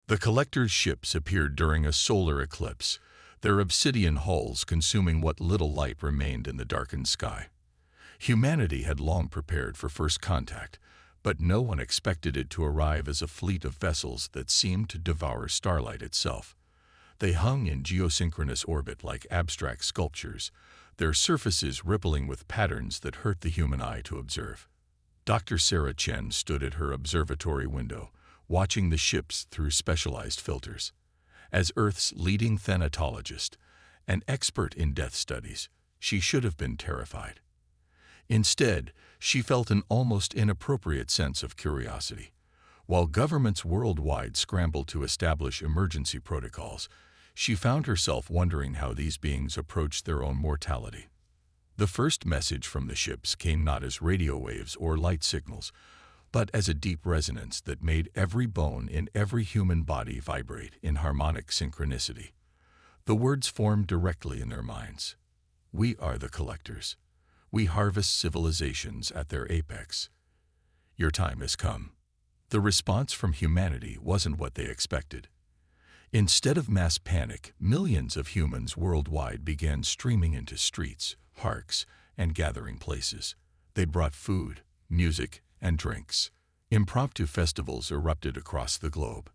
The collector's ships appeared during a solar eclipse, their obsidian hulls consuming what little light remained in the darkened sky. Humanity had long prepared for first contact, but no one expected it to arrive as a fleet of vessels that seemed to devour starlight itself. They hung in geosynchronous orbit like abstract sculptures, their surfaces rippling with patterns that hurt the human eye to observe. Dr. Sarah Chen stood at her observatory window, watching the ships through specialized filters. As Earth's leading thanatologist, an expert in death studies, she should have been terrified. Instead, she felt an almost inappropriate sense of curiosity. While governments worldwide scrambled to establish emergency protocols, she found herself wondering how these beings approached their own mortality. The first message from the ships came not as radio waves or light signals, but as a deep resonance that made every bone in every human body vibrate in harmonic synchronicity. The words formed directly in their minds. We are the collectors. We harvest civilizations at their apex. Your time has come. The response from humanity wasn't what they expected. Instead of mass panic, millions of humans worldwide began streaming into streets, parks, and gathering places. They brought food, music, and drinks. Impromptu festivals erupted across the globe.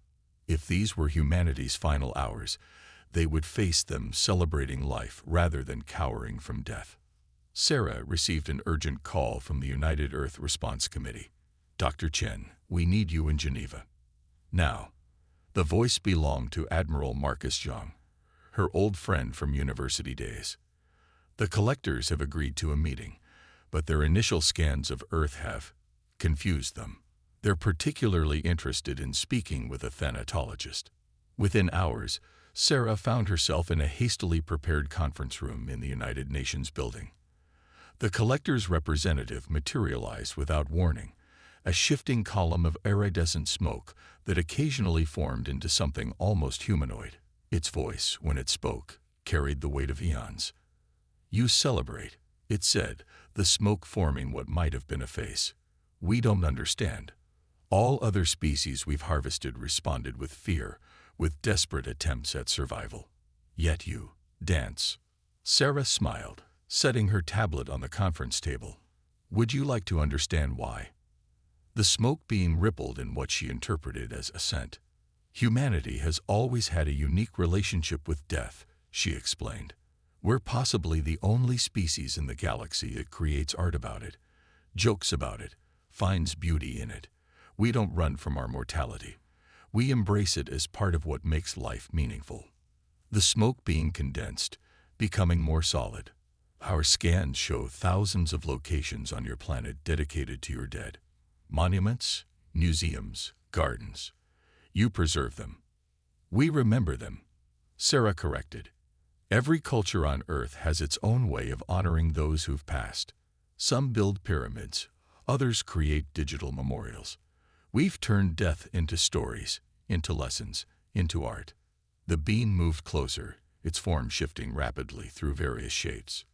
If these were humanity's final hours, they would face them celebrating life rather than cowering from death. Sarah received an urgent call from the United Earth Response Committee. Dr. Chen, we need you in Geneva. Now. The voice belonged to Admiral Marcus Zhang, her old friend from university days. The collectors have agreed to a meeting, but their initial scans of Earth have confused them. They're particularly interested in speaking with a thanatologist. Within hours, Sarah found herself in a hastily prepared conference room in the United Nations building. The collector's representative materialized without warning, a shifting column of iridescent smoke that occasionally formed into something almost humanoid. Its voice, when it spoke, carried the weight of eons. You celebrate, it said, the smoke forming what might have been a face. We don't understand. All other species we've harvested responded with fear, with desperate attempts at survival. Yet you dance. Sarah smiled, setting her tablet on the conference table. Would you like to understand why? The smoke being rippled in what she interpreted as assent. Humanity has always had a unique relationship with death, she explained. We're possibly the only species in the galaxy that creates art about it, jokes about it, finds beauty in it. We don't run from our mortality. We embrace it as part of what makes life meaningful. The smoke being condensed, becoming more solid. Our scans show thousands of locations on your planet dedicated to your dead. Monuments, museums, gardens. You preserve them. We remember them. Sarah corrected. Every culture on Earth has its own way of honoring those who've passed. Some build pyramids, others create digital memorials. We've turned death into stories, into lessons, into art. The beam moved closer, its form shifting rapidly through various shapes.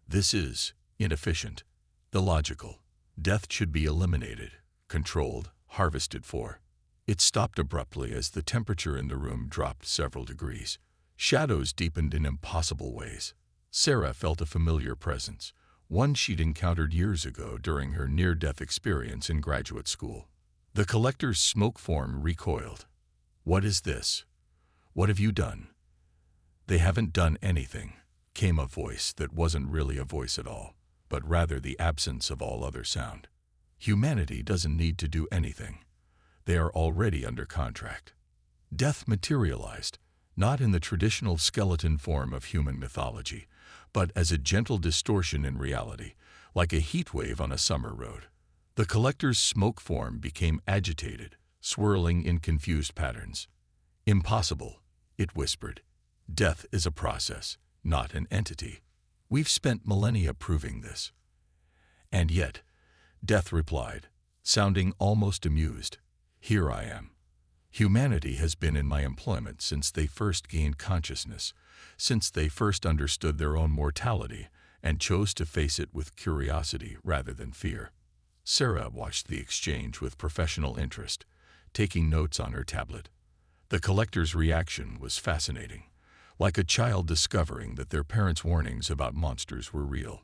This is inefficient, illogical. Death should be eliminated, controlled, harvested for. It stopped abruptly as the temperature in the room dropped several degrees. Shadows deepened in impossible ways. Sarah felt a familiar presence, one she'd encountered years ago during her near-death experience in graduate school. The collector's smoke form recoiled. What is this? What have you done? They haven't done anything, came a voice that wasn't really a voice at all, but rather the absence of all other sound. Humanity doesn't need to do anything. They are already under contract. Death materialized, not in the traditional skeleton form of human mythology, but as a gentle distortion in reality, like a heat wave on a summer road. The collector's smoke form became agitated, swirling in confused patterns. Impossible, it whispered. Death is a process, not an entity. We've spent millennia proving this. And yet, Death replied, sounding almost amused, here I am. Humanity has been in my employment since they first gained consciousness, since they first understood their own mortality and chose to face it with curiosity rather than fear. Sarah watched the exchange with professional interest, taking notes on her tablet. The collector's reaction was fascinating, like a child discovering that their parents' warnings about monsters were real.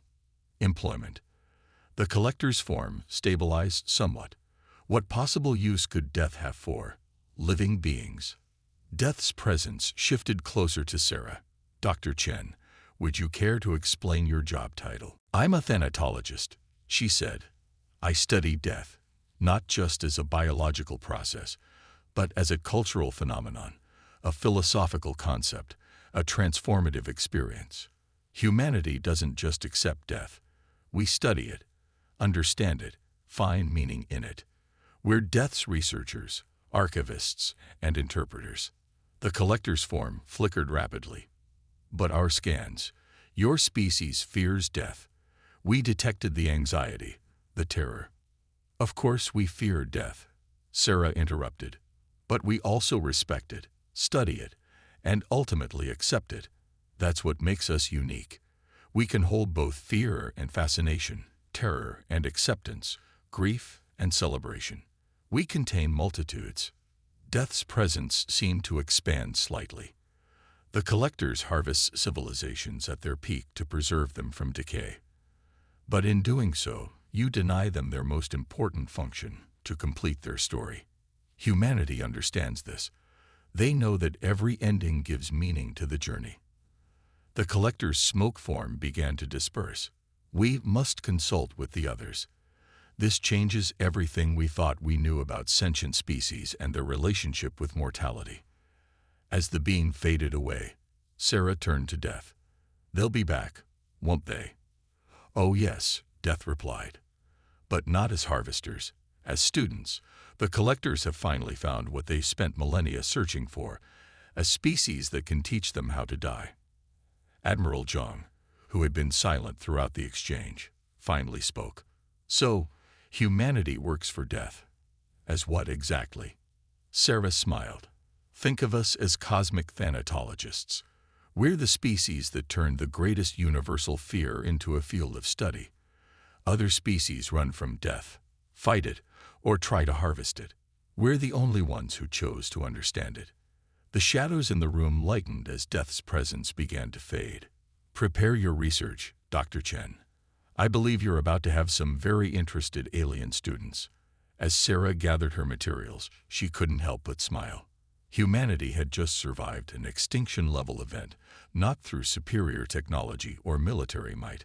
Employment. The collector's form stabilized somewhat. What possible use could death have for living beings? Death's presence shifted closer to Sarah. Dr. Chen, would you care to explain your job title? I'm a thanatologist, she said. I study death, not just as a biological process, but as a cultural phenomenon, a philosophical concept, a transformative experience. Humanity doesn't just accept death. We study it, understand it, find meaning in it. We're death's researchers, archivists, and interpreters. The collector's form flickered rapidly. But our scans, your species fears death. We detected the anxiety, the terror. Of course we fear death, Sarah interrupted. But we also respect it, study it, and ultimately accept it. That's what makes us unique. We can hold both fear and fascination, terror and acceptance, grief and celebration. We contain multitudes. Death's presence seemed to expand slightly. The collectors harvest civilizations at their peak to preserve them from decay. But in doing so, you deny them their most important function, to complete their story. Humanity understands this. They know that every ending gives meaning to the journey. The collector's smoke form began to disperse. We must consult with the others. This changes everything we thought we knew about sentient species and their relationship with mortality. As the being faded away, Sarah turned to Death. They'll be back, won't they? Oh yes, Death replied. But not as harvesters, as students. The collectors have finally found what they spent millennia searching for, a species that can teach them how to die. Admiral Zhang, who had been silent throughout the exchange, finally spoke. So, humanity works for death. As what exactly? Sarah smiled. Think of us as cosmic thanatologists. We're the species that turned the greatest universal fear into a field of study. Other species run from death, fight it, or try to harvest it. We're the only ones who chose to understand it. The shadows in the room lightened as Death's presence began to fade. Prepare your research, Dr. Chen. I believe you're about to have some very interested alien students. As Sarah gathered her materials, she couldn't help but smile. Humanity had just survived an extinction-level event, not through superior technology or military might,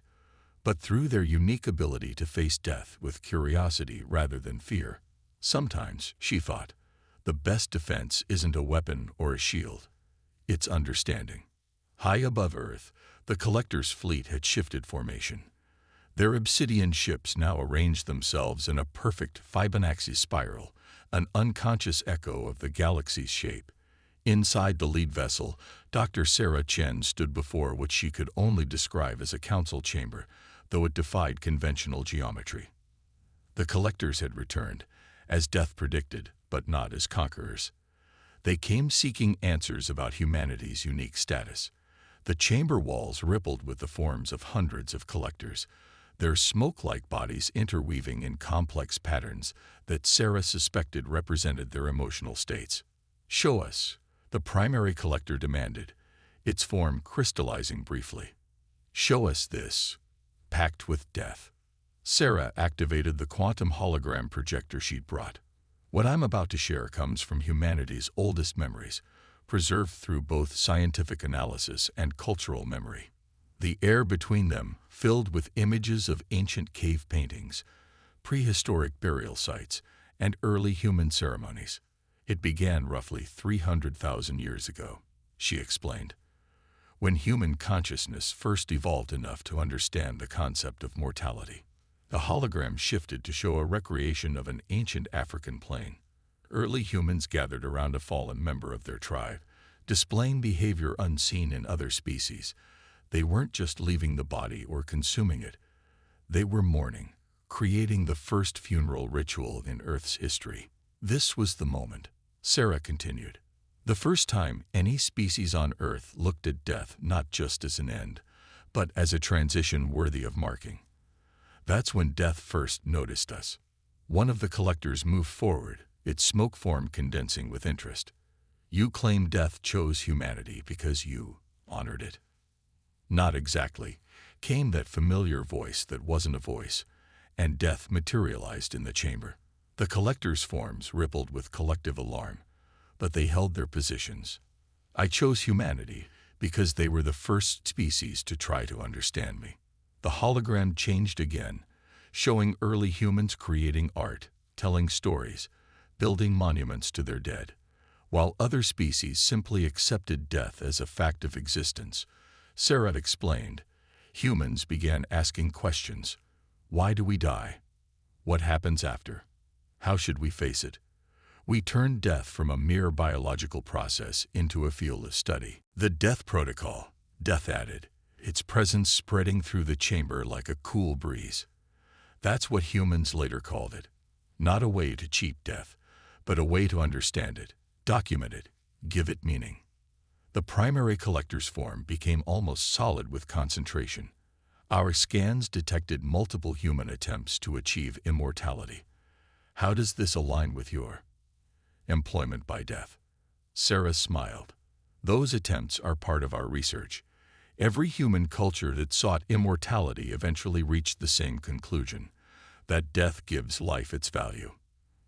but through their unique ability to face death with curiosity rather than fear. Sometimes, she thought, the best defense isn't a weapon or a shield. It's understanding. High above Earth, the collector's fleet had shifted formation. Their obsidian ships now arranged themselves in a perfect Fibonacci spiral, an unconscious echo of the galaxy's shape. Inside the lead vessel, Dr. Sarah Chen stood before what she could only describe as a council chamber, though it defied conventional geometry. The collectors had returned, as Death predicted, but not as conquerors. They came seeking answers about humanity's unique status. The chamber walls rippled with the forms of hundreds of collectors, their smoke-like bodies interweaving in complex patterns that Sarah suspected represented their emotional states. Show us, the primary collector demanded, its form crystallizing briefly. Show us this, packed with death. Sarah activated the quantum hologram projector she'd brought. What I'm about to share comes from humanity's oldest memories, preserved through both scientific analysis and cultural memory. The air between them filled with images of ancient cave paintings, prehistoric burial sites, and early human ceremonies. It began roughly 300,000 years ago, she explained, when human consciousness first evolved enough to understand the concept of mortality. The hologram shifted to show a recreation of an ancient African plain. Early humans gathered around a fallen member of their tribe, displaying behavior unseen in other species. They weren't just leaving the body or consuming it. They were mourning, creating the first funeral ritual in Earth's history. This was the moment, Sarah continued. The first time any species on Earth looked at death not just as an end, but as a transition worthy of marking. That's when death first noticed us. One of the collectors moved forward, its smoke form condensing with interest. You claim death chose humanity because you honored it. Not exactly, came that familiar voice that wasn't a voice, and death materialized in the chamber. The collectors' forms rippled with collective alarm, but they held their positions. I chose humanity because they were the first species to try to understand me. The hologram changed again, showing early humans creating art, telling stories, building monuments to their dead, while other species simply accepted death as a fact of existence. Sarah explained, humans began asking questions. Why do we die? What happens after? How should we face it? We turned death from a mere biological process into a field of study. The death protocol, Death added, its presence spreading through the chamber like a cool breeze. That's what humans later called it. Not a way to cheat death, but a way to understand it, document it, give it meaning. The primary collector's form became almost solid with concentration. Our scans detected multiple human attempts to achieve immortality. How does this align with your employment by death? Sarah smiled. Those attempts are part of our research. Every human culture that sought immortality eventually reached the same conclusion, that death gives life its value.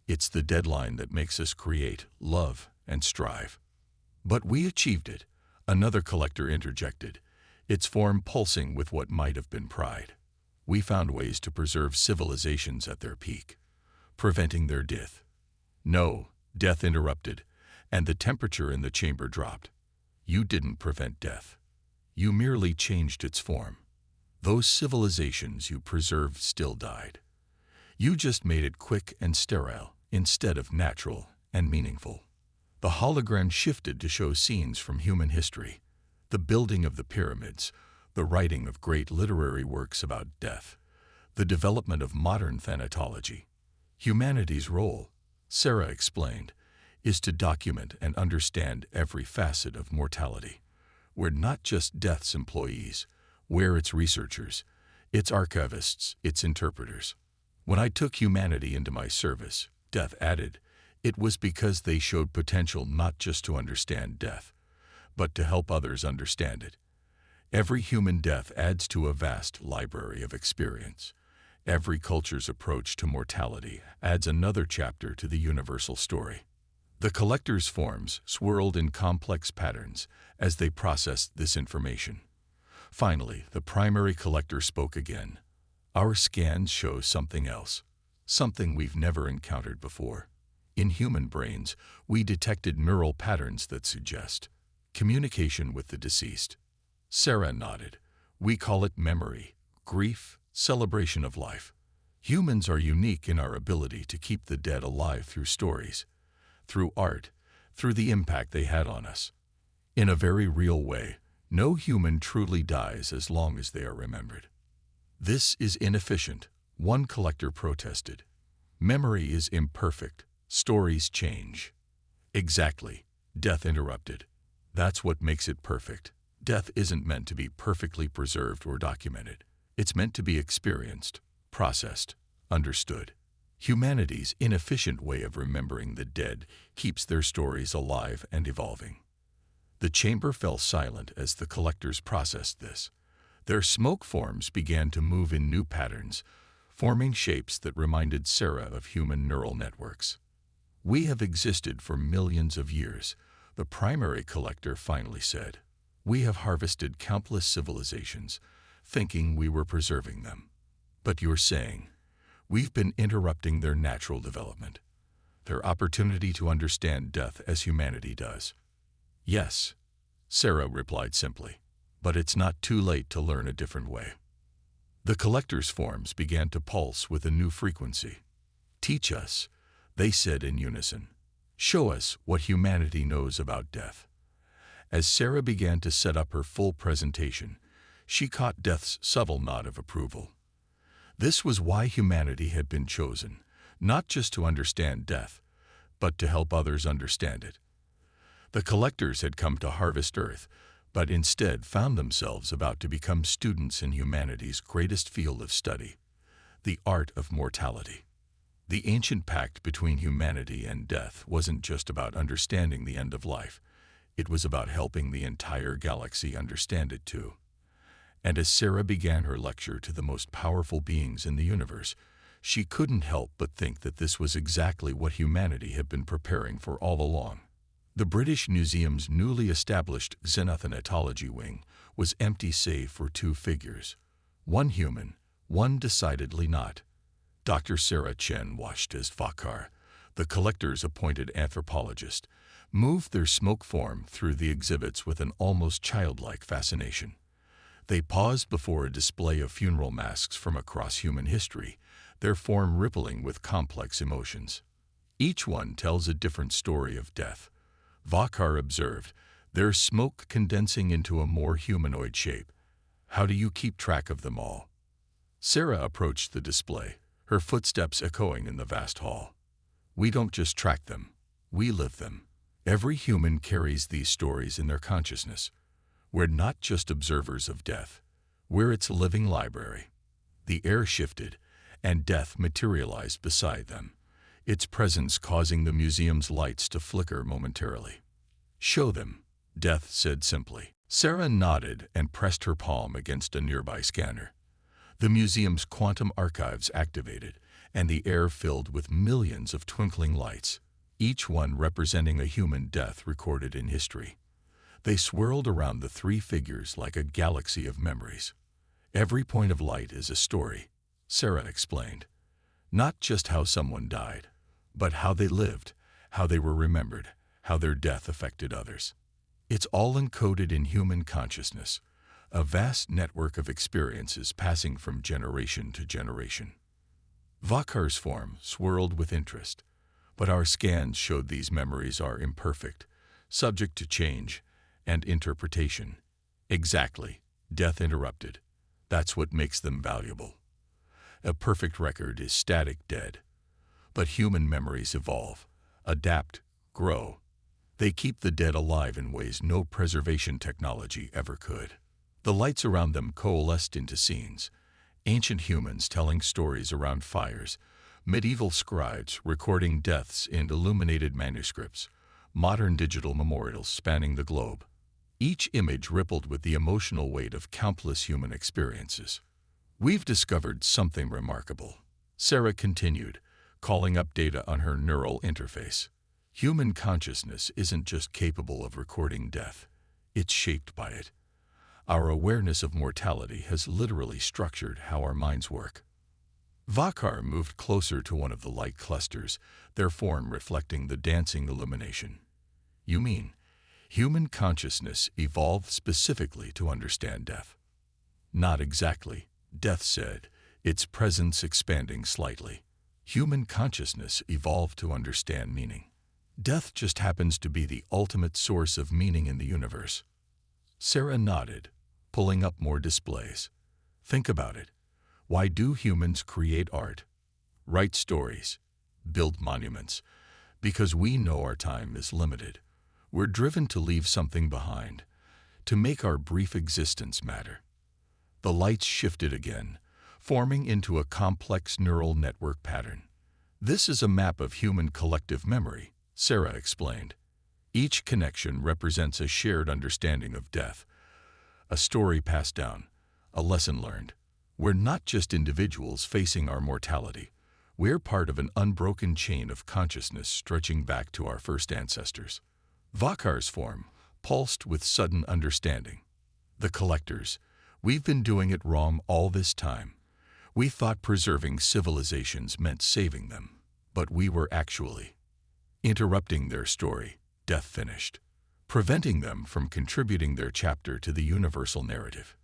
It's the deadline that makes us create, love, and strive. But we achieved it, another collector interjected, its form pulsing with what might have been pride. We found ways to preserve civilizations at their peak, preventing their death. No, death interrupted, and the temperature in the chamber dropped. You didn't prevent death. You merely changed its form. Those civilizations you preserved still died. You just made it quick and sterile, instead of natural and meaningful. The hologram shifted to show scenes from human history, the building of the pyramids, the writing of great literary works about death, the development of modern thanatology. Humanity's role, Sarah explained, is to document and understand every facet of mortality. We're not just death's employees, we're its researchers, its archivists, its interpreters. When I took humanity into my service, Death added, it was because they showed potential not just to understand death, but to help others understand it. Every human death adds to a vast library of experience. Every culture's approach to mortality adds another chapter to the universal story. The collector's forms swirled in complex patterns as they processed this information. Finally, the primary collector spoke again. Our scans show something else, something we've never encountered before. In human brains, we detected neural patterns that suggest communication with the deceased. Sarah nodded. We call it memory, grief, celebration of life. Humans are unique in our ability to keep the dead alive through stories, through art, through the impact they had on us. In a very real way, no human truly dies as long as they are remembered. This is inefficient, one collector protested. Memory is imperfect, stories change. Exactly, Death interrupted. That's what makes it perfect. Death isn't meant to be perfectly preserved or documented. It's meant to be experienced, processed, understood. Humanity's inefficient way of remembering the dead keeps their stories alive and evolving. The chamber fell silent as the collectors processed this. Their smoke forms began to move in new patterns, forming shapes that reminded Sarah of human neural networks. We have existed for millions of years, the primary collector finally said. We have harvested countless civilizations, thinking we were preserving them. But you're saying, we've been interrupting their natural development, their opportunity to understand death as humanity does. Yes, Sarah replied simply, but it's not too late to learn a different way. The collector's forms began to pulse with a new frequency. Teach us, they said in unison. Show us what humanity knows about death. As Sarah began to set up her full presentation, she caught Death's subtle nod of approval. This was why humanity had been chosen, not just to understand death, but to help others understand it. The collectors had come to harvest Earth, but instead found themselves about to become students in humanity's greatest field of study, the art of mortality. The ancient pact between humanity and death wasn't just about understanding the end of life. It was about helping the entire galaxy understand it too. And as Sarah began her lecture to the most powerful beings in the universe, she couldn't help but think that this was exactly what humanity had been preparing for all along. The British Museum's newly established xenothanatology wing was empty save for two figures. One human, one decidedly not. Dr. Sarah Chen watched as Vakar, the collector's appointed anthropologist, moved their smoke form through the exhibits with an almost childlike fascination. They paused before a display of funeral masks from across human history, their form rippling with complex emotions. Each one tells a different story of death. Vakar observed, their smoke condensing into a more humanoid shape. How do you keep track of them all? Sarah approached the display, her footsteps echoing in the vast hall. We don't just track them, we live them. Every human carries these stories in their consciousness. We're not just observers of death, we're its living library. The air shifted, and death materialized beside them, its presence causing the museum's lights to flicker momentarily. Show them, Death said simply. Sarah nodded and pressed her palm against a nearby scanner. The museum's quantum archives activated, and the air filled with millions of twinkling lights, each one representing a human death recorded in history. They swirled around the three figures like a galaxy of memories. Every point of light is a story, Sarah explained. Not just how someone died, but how they lived, how they were remembered, how their death affected others. It's all encoded in human consciousness, a vast network of experiences passing from generation to generation. Vakar's form swirled with interest, but our scans showed these memories are imperfect, subject to change and interpretation. Exactly, Death interrupted. That's what makes them valuable. A perfect record is static dead, but human memories evolve, adapt, grow. They keep the dead alive in ways no preservation technology ever could. The lights around them coalesced into scenes, ancient humans telling stories around fires, medieval scribes recording deaths in illuminated manuscripts, modern digital memorials spanning the globe. Each image rippled with the emotional weight of countless human experiences. We've discovered something remarkable, Sarah continued, calling up data on her neural interface. Human consciousness isn't just capable of recording death, it's shaped by it. Our awareness of mortality has literally structured how our minds work. Vakar moved closer to one of the light clusters, their form reflecting the dancing illumination. You mean, human consciousness evolved specifically to understand death? Not exactly, Death said, its presence expanding slightly. Human consciousness evolved to understand meaning. Death just happens to be the ultimate source of meaning in the universe. Sarah nodded, pulling up more displays. Think about it. Why do humans create art, write stories, build monuments? Because we know our time is limited. We're driven to leave something behind, to make our brief existence matter. The lights shifted again, forming into a complex neural network pattern. This is a map of human collective memory, Sarah explained. Each connection represents a shared understanding of death, a story passed down, a lesson learned. We're not just individuals facing our mortality. We're part of an unbroken chain of consciousness stretching back to our first ancestors. Vakar's form pulsed with sudden understanding. The collectors, we've been doing it wrong all this time. We thought preserving civilizations meant saving them, but we were actually interrupting their story, Death finished, preventing them from contributing their chapter to the universal narrative.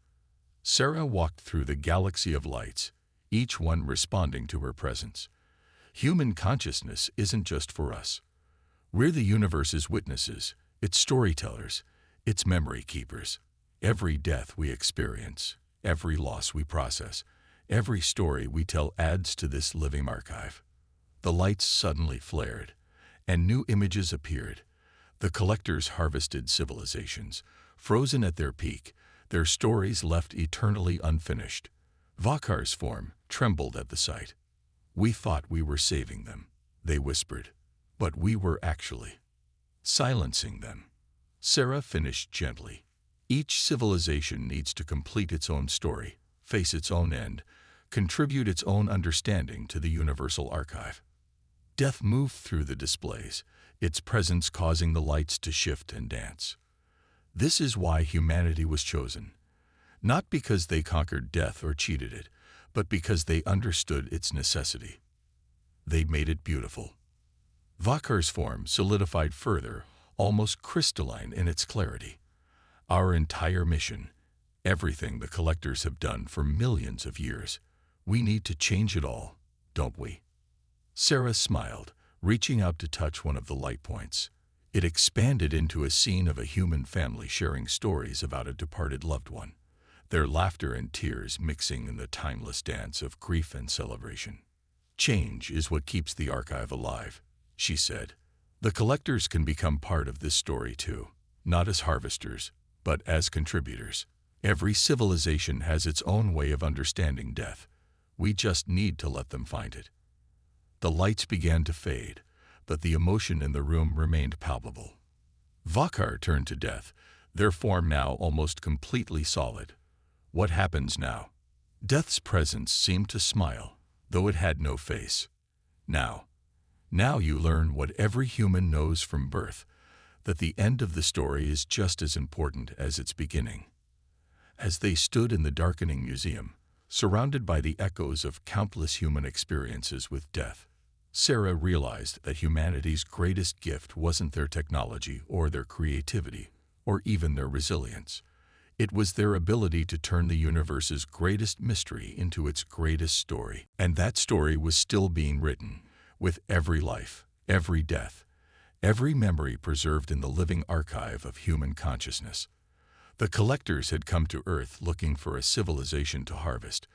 Sarah walked through the galaxy of lights, each one responding to her presence. Human consciousness isn't just for us. We're the universe's witnesses, its storytellers, its memory keepers. Every death we experience, every loss we process, every story we tell adds to this living archive. The lights suddenly flared, and new images appeared. The collectors harvested civilizations, frozen at their peak, their stories left eternally unfinished. Vakar's form trembled at the sight. We thought we were saving them, they whispered, but we were actually silencing them. Sarah finished gently. Each civilization needs to complete its own story, face its own end, contribute its own understanding to the universal archive. Death moved through the displays, its presence causing the lights to shift and dance. This is why humanity was chosen. Not because they conquered death or cheated it, but because they understood its necessity. They made it beautiful. Vakar's form solidified further, almost crystalline in its clarity. Our entire mission, everything the collectors have done for millions of years, we need to change it all, don't we? Sarah smiled, reaching out to touch one of the light points. It expanded into a scene of a human family sharing stories about a departed loved one, their laughter and tears mixing in the timeless dance of grief and celebration. Change is what keeps the archive alive, she said. The collectors can become part of this story too, not as harvesters, but as contributors. Every civilization has its own way of understanding death. We just need to let them find it. The lights began to fade, but the emotion in the room remained palpable. Vakar turned to Death, their form now almost completely solid. What happens now? Death's presence seemed to smile, though it had no face. Now you learn what every human knows from birth, that the end of the story is just as important as its beginning. As they stood in the darkening museum, surrounded by the echoes of countless human experiences with death, Sarah realized that humanity's greatest gift wasn't their technology or their creativity, or even their resilience. It was their ability to turn the universe's greatest mystery into its greatest story. And that story was still being written, with every life, every death, every memory preserved in the living archive of human consciousness. The collectors had come to Earth looking for a civilization to harvest,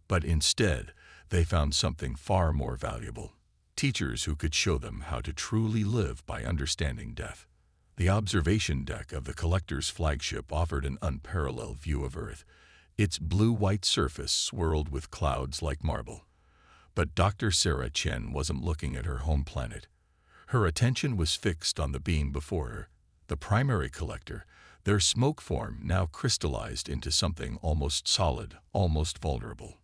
but instead they found something far more valuable. Teachers who could show them how to truly live by understanding death. The observation deck of the collector's flagship offered an unparalleled view of Earth, its blue-white surface swirled with clouds like marble. But Dr. Sarah Chen wasn't looking at her home planet. Her attention was fixed on the being before her, the primary collector, their smoke form now crystallized into something almost solid, almost vulnerable.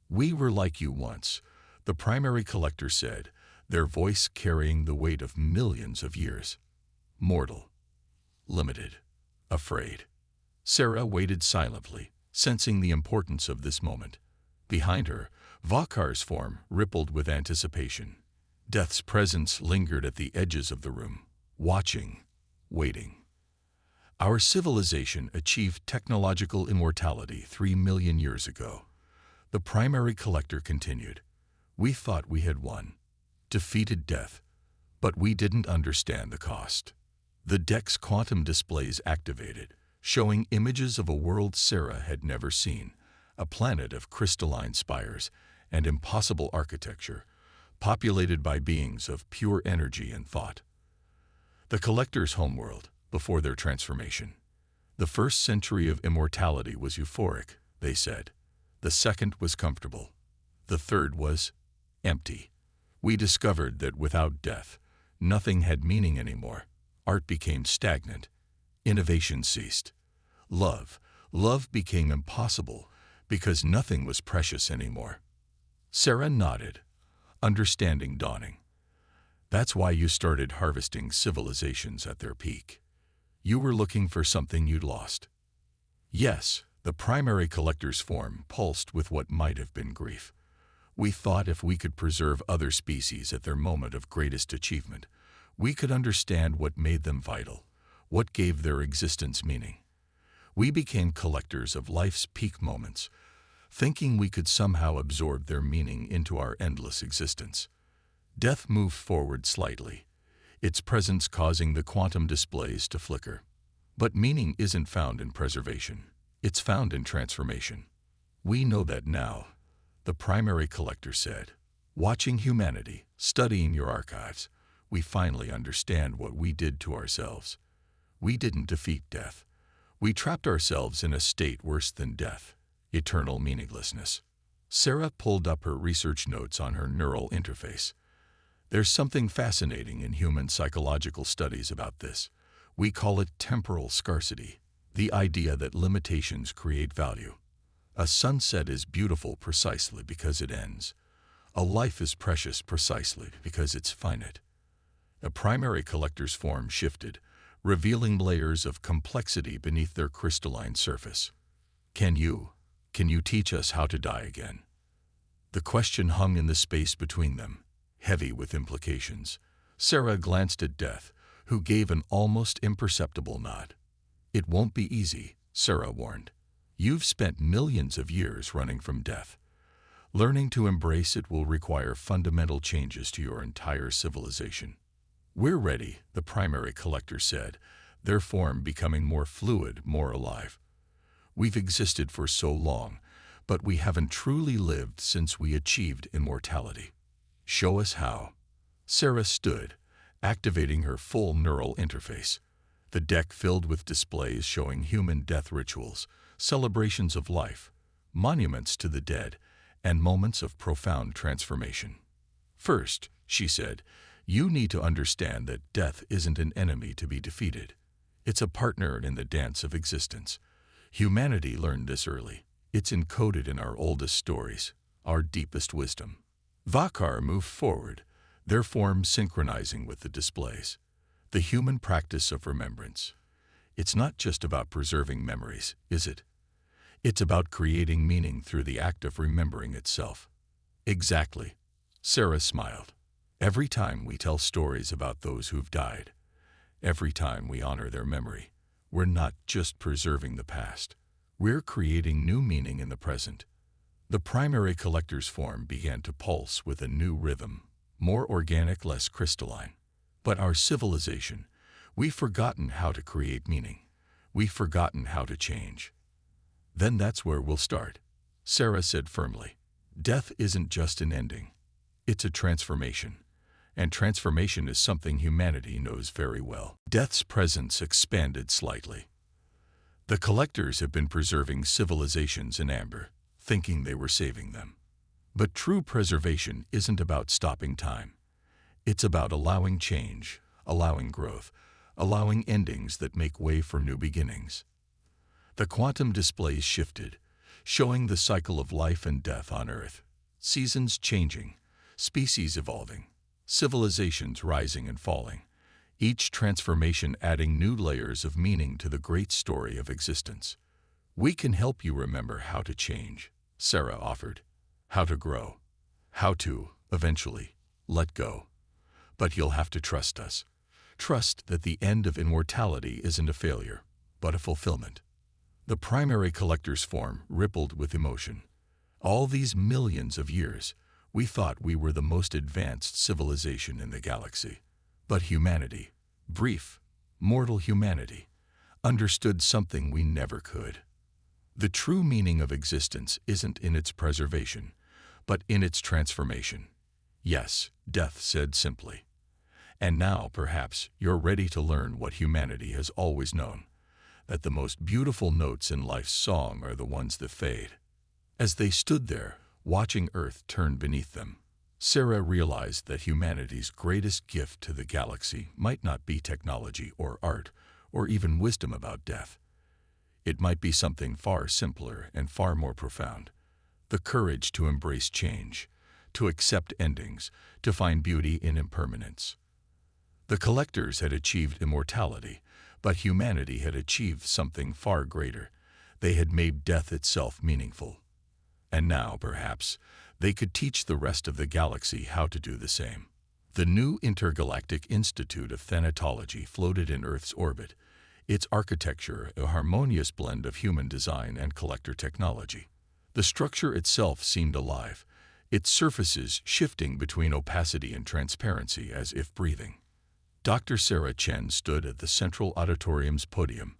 "We were like you once," the primary collector said, their voice carrying the weight of millions of years. Mortal, limited, afraid. Sarah waited silently, sensing the importance of this moment. Behind her, Vakar's form rippled with anticipation. Death's presence lingered at the edges of the room, watching, waiting. Our civilization achieved technological immortality 3 million years ago. The primary collector continued. We thought we had won, defeated death, but we didn't understand the cost. The deck's quantum displays activated, showing images of a world Sarah had never seen, a planet of crystalline spires and impossible architecture, populated by beings of pure energy and thought. The collector's homeworld, before their transformation. The first century of immortality was euphoric, they said. The second was comfortable. The third was empty. We discovered that without death, nothing had meaning anymore. Art became stagnant. Innovation ceased. Love became impossible because nothing was precious anymore. Sarah nodded, understanding dawning. That's why you started harvesting civilizations at their peak. You were looking for something you'd lost. Yes, the primary collector's form pulsed with what might have been grief. We thought if we could preserve other species at their moment of greatest achievement, we could understand what made them vital, what gave their existence meaning. We became collectors of life's peak moments, thinking we could somehow absorb their meaning into our endless existence. Death moved forward slightly, its presence causing the quantum displays to flicker. But meaning isn't found in preservation. It's found in transformation. We know that now, the primary collector said. Watching humanity, studying your archives, we finally understand what we did to ourselves. We didn't defeat death. We trapped ourselves in a state worse than death, eternal meaninglessness. Sarah pulled up her research notes on her neural interface. There's something fascinating in human psychological studies about this. We call it temporal scarcity, the idea that limitations create value. A sunset is beautiful precisely because it ends. A life is precious precisely because it's finite. A primary collector's form shifted, revealing layers of complexity beneath their crystalline surface. Can you teach us how to die again? The question hung in the space between them, heavy with implications. Sarah glanced at Death, who gave an almost imperceptible nod. It won't be easy, Sarah warned. You've spent millions of years running from death. Learning to embrace it will require fundamental changes to your entire civilization. We're ready, the primary collector said, their form becoming more fluid, more alive. We've existed for so long, but we haven't truly lived since we achieved immortality. Show us how. Sarah stood, activating her full neural interface. The deck filled with displays showing human death rituals, celebrations of life, monuments to the dead, and moments of profound transformation. First, she said, you need to understand that death isn't an enemy to be defeated. It's a partner in the dance of existence. Humanity learned this early. It's encoded in our oldest stories, our deepest wisdom. Vakar moved forward, their forms synchronizing with the displays. The human practice of remembrance. It's not just about preserving memories, is it? It's about creating meaning through the act of remembering itself. Exactly. Sarah smiled. Every time we tell stories about those who've died, every time we honor their memory, we're not just preserving the past. We're creating new meaning in the present. The primary collector's form began to pulse with a new rhythm, more organic, less crystalline. But our civilization, we've forgotten how to create meaning. We've forgotten how to change. Then that's where we'll start, Sarah said firmly. Death isn't just an ending. It's a transformation. And transformation is something humanity knows very well. Death's presence expanded slightly. The collectors have been preserving civilizations in amber, thinking they were saving them. But true preservation isn't about stopping time. It's about allowing change, allowing growth, allowing endings that make way for new beginnings. The quantum displays shifted, showing the cycle of life and death on Earth. Seasons changing, species evolving, civilizations rising and falling, each transformation adding new layers of meaning to the great story of existence. We can help you remember how to change, Sarah offered. How to grow. How to, eventually, let go. But you'll have to trust us. Trust that the end of immortality isn't a failure, but a fulfillment. The primary collector's form rippled with emotion. All these millions of years, we thought we were the most advanced civilization in the galaxy. But humanity, brief, mortal humanity, understood something we never could. The true meaning of existence isn't in its preservation, but in its transformation. Yes, Death said simply. And now, perhaps, you're ready to learn what humanity has always known, that the most beautiful notes in life's song are the ones that fade. As they stood there, watching Earth turn beneath them, Sarah realized that humanity's greatest gift to the galaxy might not be technology or art, or even wisdom about death. It might be something far simpler and far more profound. The courage to embrace change, to accept endings, to find beauty in impermanence. The collectors had achieved immortality, but humanity had achieved something far greater. They had made death itself meaningful. And now, perhaps, they could teach the rest of the galaxy how to do the same. The new Intergalactic Institute of Thanatology floated in Earth's orbit, its architecture a harmonious blend of human design and collector technology. The structure itself seemed alive, its surfaces shifting between opacity and transparency as if breathing. Dr. Sarah Chen stood at the central auditorium's podium,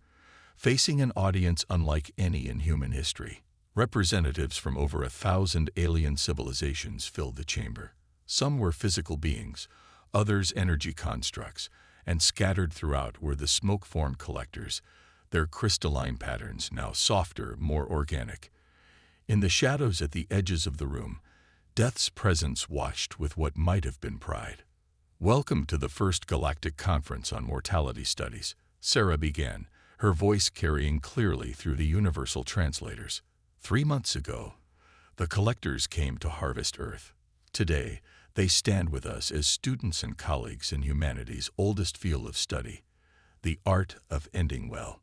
facing an audience unlike any in human history. Representatives from over 1,000 alien civilizations filled the chamber. Some were physical beings, others energy constructs, and scattered throughout were the smoke-formed collectors, their crystalline patterns now softer, more organic. In the shadows at the edges of the room, Death's presence watched with what might have been pride. "Welcome to the first Galactic Conference on Mortality Studies," Sarah began, her voice carrying clearly through the universal translators. 3 months ago, the collectors came to harvest Earth. Today, they stand with us as students and colleagues in humanity's oldest field of study, the art of ending well.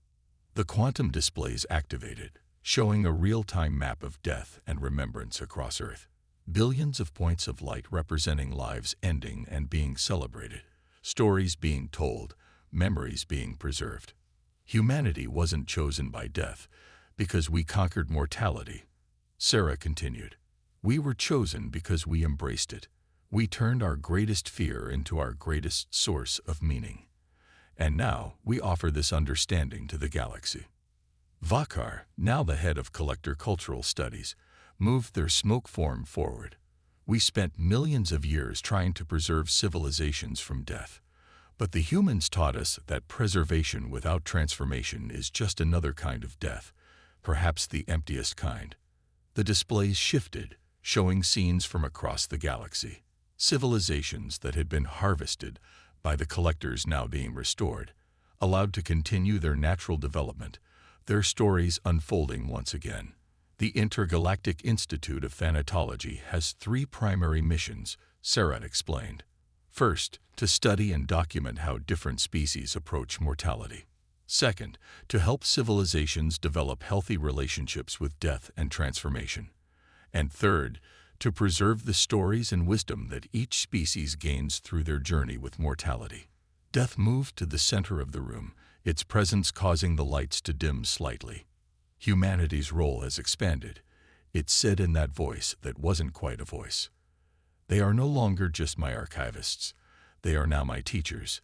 The quantum displays activated, showing a real-time map of death and remembrance across Earth. Billions of points of light representing lives ending and being celebrated, stories being told, memories being preserved. Humanity wasn't chosen by death because we conquered mortality, Sarah continued. We were chosen because we embraced it. We turned our greatest fear into our greatest source of meaning. And now we offer this understanding to the galaxy. Vakar, now the head of Collector Cultural Studies, moved their smoke form forward. We spent millions of years trying to preserve civilizations from death. But the humans taught us that preservation without transformation is just another kind of death, perhaps the emptiest kind. The displays shifted, showing scenes from across the galaxy. Civilizations that had been harvested by the collectors now being restored, allowed to continue their natural development, their stories unfolding once again. The Intergalactic Institute of Thanatology has 3 primary missions, Sarah explained. First, to study and document how different species approach mortality. Second, to help civilizations develop healthy relationships with death and transformation. And third, to preserve the stories and wisdom that each species gains through their journey with mortality. Death moved to the center of the room, its presence causing the lights to dim slightly. Humanity's role has expanded, it said in that voice that wasn't quite a voice. They are no longer just my archivists, they are now my teachers,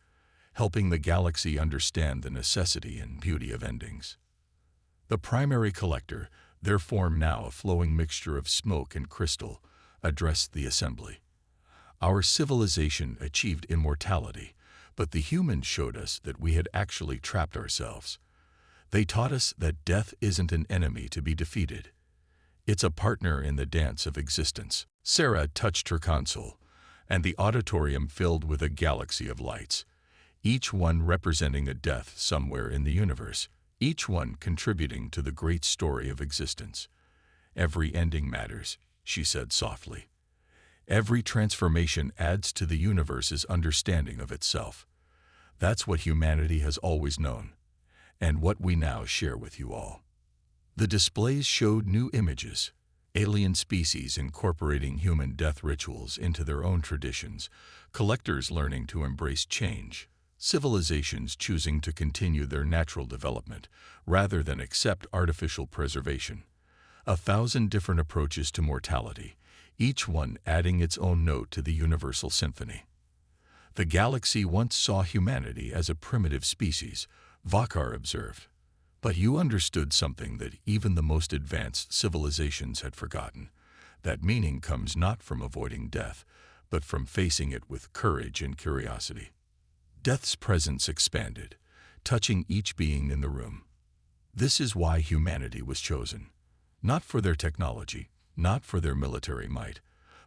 helping the galaxy understand the necessity and beauty of endings. The primary collector, their form now a flowing mixture of smoke and crystal, addressed the assembly. Our civilization achieved immortality, but the humans showed us that we had actually trapped ourselves. They taught us that death isn't an enemy to be defeated. It's a partner in the dance of existence. Sarah touched her console, and the auditorium filled with a galaxy of lights, each one representing a death somewhere in the universe, each one contributing to the great story of existence. Every ending matters, she said softly. Every transformation adds to the universe's understanding of itself. That's what humanity has always known, and what we now share with you all. The displays showed new images, alien species incorporating human death rituals into their own traditions, collectors learning to embrace change, civilizations choosing to continue their natural development rather than accept artificial preservation. 1,000 different approaches to mortality, each one adding its own note to the universal symphony. The galaxy once saw humanity as a primitive species, Vakar observed. But you understood something that even the most advanced civilizations had forgotten. That meaning comes not from avoiding death, but from facing it with courage and curiosity. Death's presence expanded, touching each being in the room. This is why humanity was chosen. Not for their technology, not for their military might,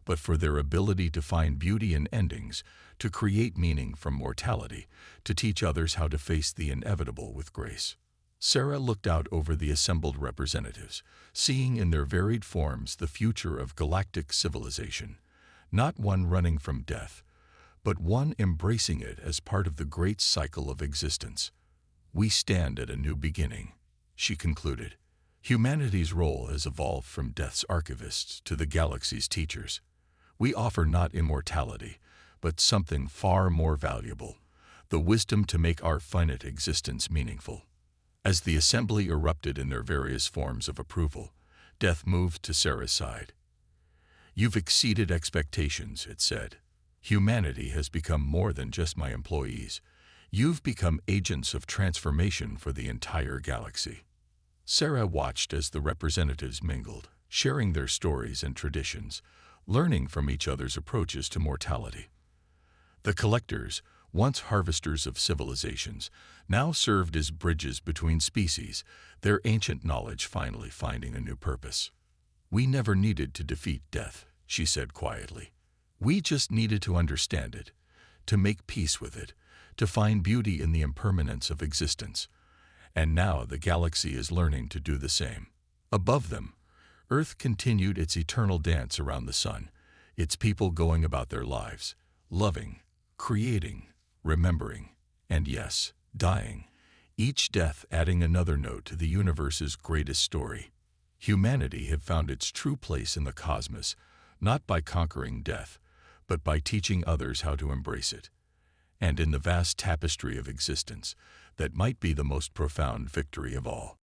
but for their ability to find beauty in endings, to create meaning from mortality, to teach others how to face the inevitable with grace. Sarah looked out over the assembled representatives, seeing in their varied forms the future of galactic civilization, not one running from death, but one embracing it as part of the great cycle of existence. We stand at a new beginning, she concluded. Humanity's role has evolved from death's archivists to the galaxy's teachers. We offer not immortality, but something far more valuable, the wisdom to make our finite existence meaningful. As the assembly erupted in their various forms of approval, Death moved to Sarah's side. You've exceeded expectations, it said. Humanity has become more than just my employees. You've become agents of transformation for the entire galaxy. Sarah watched as the representatives mingled, sharing their stories and traditions, learning from each other's approaches to mortality. The collectors, once harvesters of civilizations, now served as bridges between species, their ancient knowledge finally finding a new purpose. We never needed to defeat death, she said quietly. We just needed to understand it, to make peace with it, to find beauty in the impermanence of existence. And now the galaxy is learning to do the same. Above them, Earth continued its eternal dance around the sun, its people going about their lives, loving, creating, remembering, and yes, dying, each death adding another note to the universe's greatest story. Humanity had found its true place in the cosmos, not by conquering death, but by teaching others how to embrace it. And in the vast tapestry of existence, that might be the most profound victory of all.